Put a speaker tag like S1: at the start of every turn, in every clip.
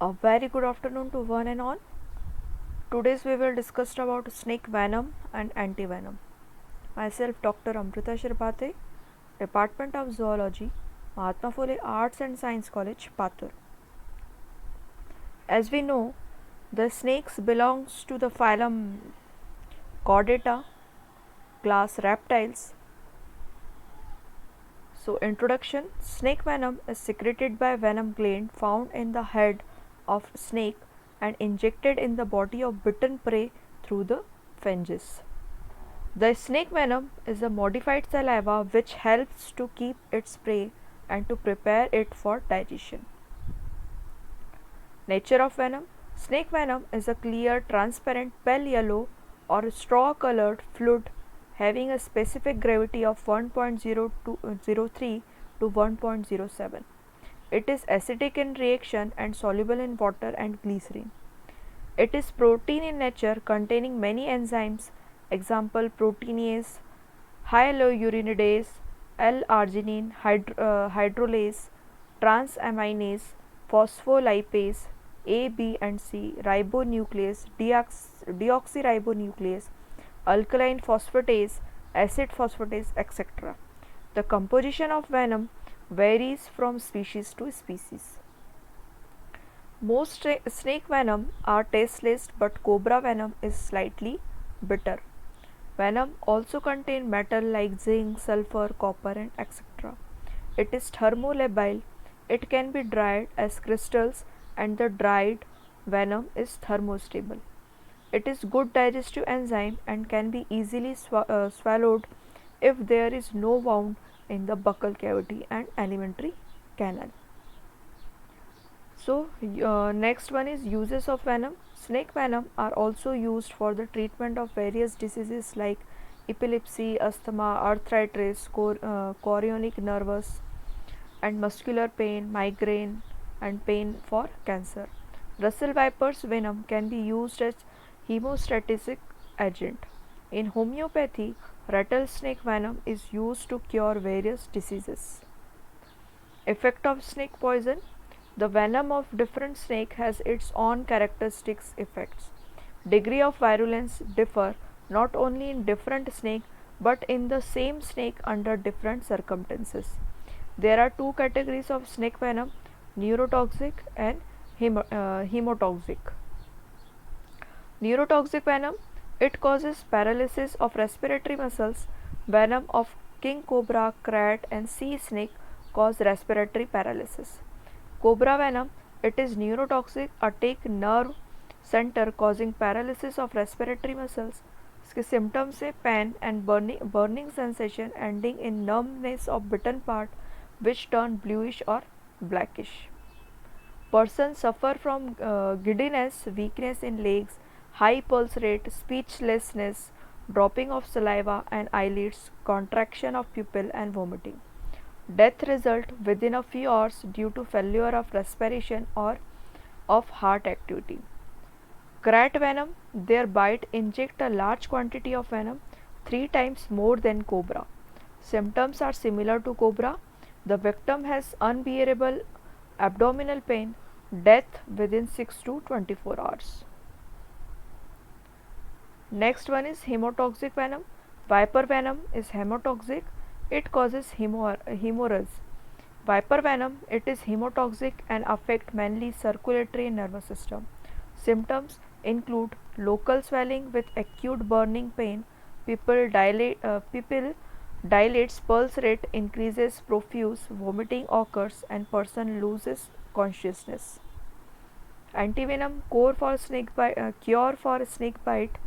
S1: A very good afternoon to one and all. Today's we will discuss about snake venom and antivenom. Myself Dr. Amrita Shirbate, Department of Zoology, Mahatma Phule Arts and Science College, Patur. As we know, the snakes belongs to the phylum Chordata, class reptiles. So introduction, snake venom is secreted by venom gland found in the head of snake and injected in the body of bitten prey through the phalanges. The snake venom is a modified saliva which helps to keep its prey and to prepare it for digestion. Nature of venom, snake venom is a clear, transparent, pale yellow or straw colored fluid having a specific gravity of 1.03 to 1.07. It is acidic in reaction and soluble in water and glycerin. It is protein in nature containing many enzymes, example proteinase, hyaluronidase, L-arginine hydrolase, transaminase, phospholipase, A, B and C, ribonuclease, deoxyribonuclease, alkaline phosphatase, acid phosphatase, etc. The composition of venom varies from species to species. Most snake venom are tasteless, but cobra venom is slightly bitter. Venom also contains metal like zinc, sulfur, copper and etc. It is thermolabile. It can be dried as crystals and the dried venom is thermostable. It is good digestive enzyme and can be easily swallowed if there is no wound in the buccal cavity and alimentary canal. So next one is uses of venom. Snake venom are also used for the treatment of various diseases like epilepsy, asthma, arthritis, chorionic nervous and muscular pain, migraine and pain for cancer. Russell viper's venom can be used as hemostatic agent. In homeopathy, rattlesnake venom is used to cure various diseases. Effect of snake poison. The venom of different snake has its own characteristics effects. Degree of virulence differ not only in different snake but in the same snake under different circumstances. There are two categories of snake venom, neurotoxic and hemotoxic. Neurotoxic venom, it causes paralysis of respiratory muscles. Venom of king cobra, krat and sea snake cause respiratory paralysis. Cobra venom, it is neurotoxic, attack nerve center causing paralysis of respiratory muscles. इसके symptoms है pain and burning sensation ending in numbness of bitten part which turn bluish or blackish. Persons suffer from giddiness, weakness in legs, high pulse rate, speechlessness, dropping of saliva and eyelids, contraction of pupil and vomiting. Death result within a few hours due to failure of respiration or of heart activity. Krat venom, their bite inject a large quantity of venom, 3 times more than cobra. Symptoms are similar to cobra. The victim has unbearable abdominal pain, death within 6 to 24 hours. Next one is hemotoxic venom. Viper venom is hemotoxic. It causes hemorrhage. Viper venom, it is hemotoxic and affect mainly circulatory and nervous system. Symptoms include local swelling with acute burning pain, pupil dilates, pulse rate increases, profuse vomiting occurs and person loses consciousness. Antivenom cure for snake bite.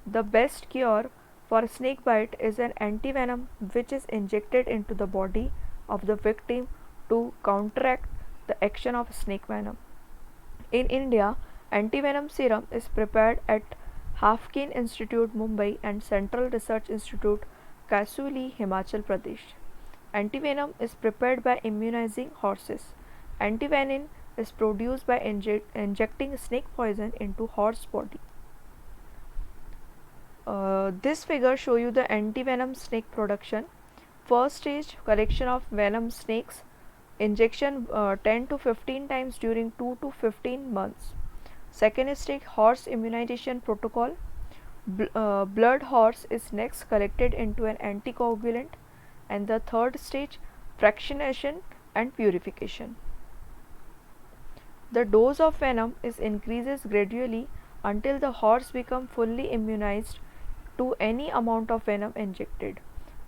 S1: The best cure for snake bite is an antivenom which is injected into the body of the victim to counteract the action of snake venom. In India, antivenom serum is prepared at Hafkin Institute, Mumbai and Central Research Institute, Kasauli, Himachal Pradesh. Antivenom is prepared by immunizing horses. Antivenin is produced by injecting snake poison into horse body. This figure show you the antivenom snake production. First stage, collection of venom snakes injection 10 to 15 times during 2 to 15 months. Second stage, horse immunization protocol. Blood horse is next collected into an anticoagulant, and the third stage, fractionation and purification. The dose of venom is increases gradually until the horse become fully immunized to any amount of venom injected.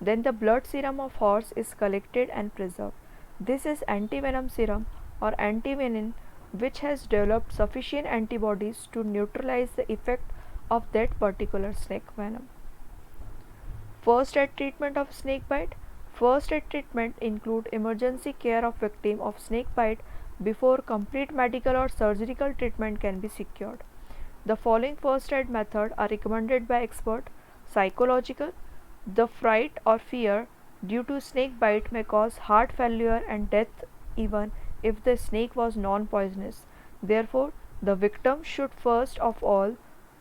S1: Then the blood serum of horse is collected and preserved. This is antivenom serum or antivenin which has developed sufficient antibodies to neutralize the effect of that particular snake venom. First aid treatment of snake bite. First aid treatment include emergency care of victim of snake bite before complete medical or surgical treatment can be secured. The following first aid methods are recommended by expert. Psychological. The fright or fear due to snake bite may cause heart failure and death even if the snake was non-poisonous. Therefore, the victim should first of all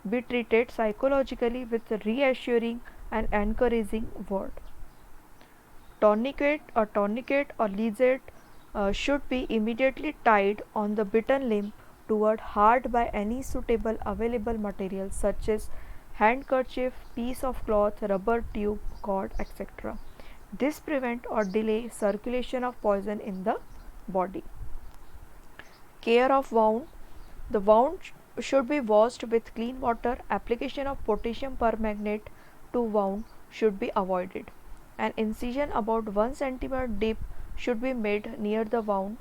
S1: be treated psychologically with a reassuring and encouraging word. Tourniquet or lizard should be immediately tied on the bitten limb toward heart by any suitable available material such as handkerchief, piece of cloth, rubber tube, cord, etc. This prevent or delay circulation of poison in the body. Care of wound. The wound should be washed with clean water. Application of potassium permanganate to wound should be avoided. An incision about 1 cm deep should be made near the wound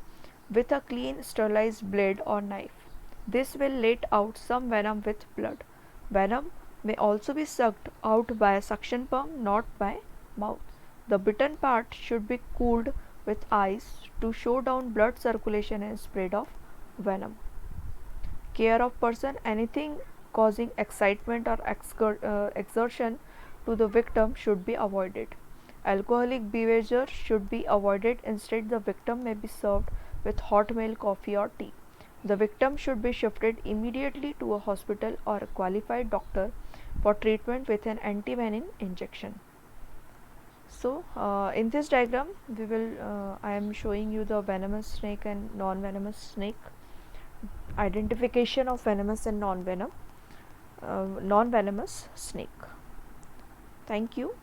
S1: with a clean sterilized blade or knife. This will let out some venom with blood. Venom may also be sucked out by a suction pump, not by mouth. The bitten part should be cooled with ice to slow down blood circulation and spread of venom. Care of person. Anything causing excitement or exertion to the victim should be avoided. Alcoholic behavior should be avoided. Instead, the victim may be served with hot milk, coffee, or tea. The victim should be shifted immediately to a hospital or a qualified doctor for treatment with an antivenin injection. So, in this diagram, I am showing you the venomous snake and non-venomous snake. Identification of venomous and non-venomous snake. Thank you.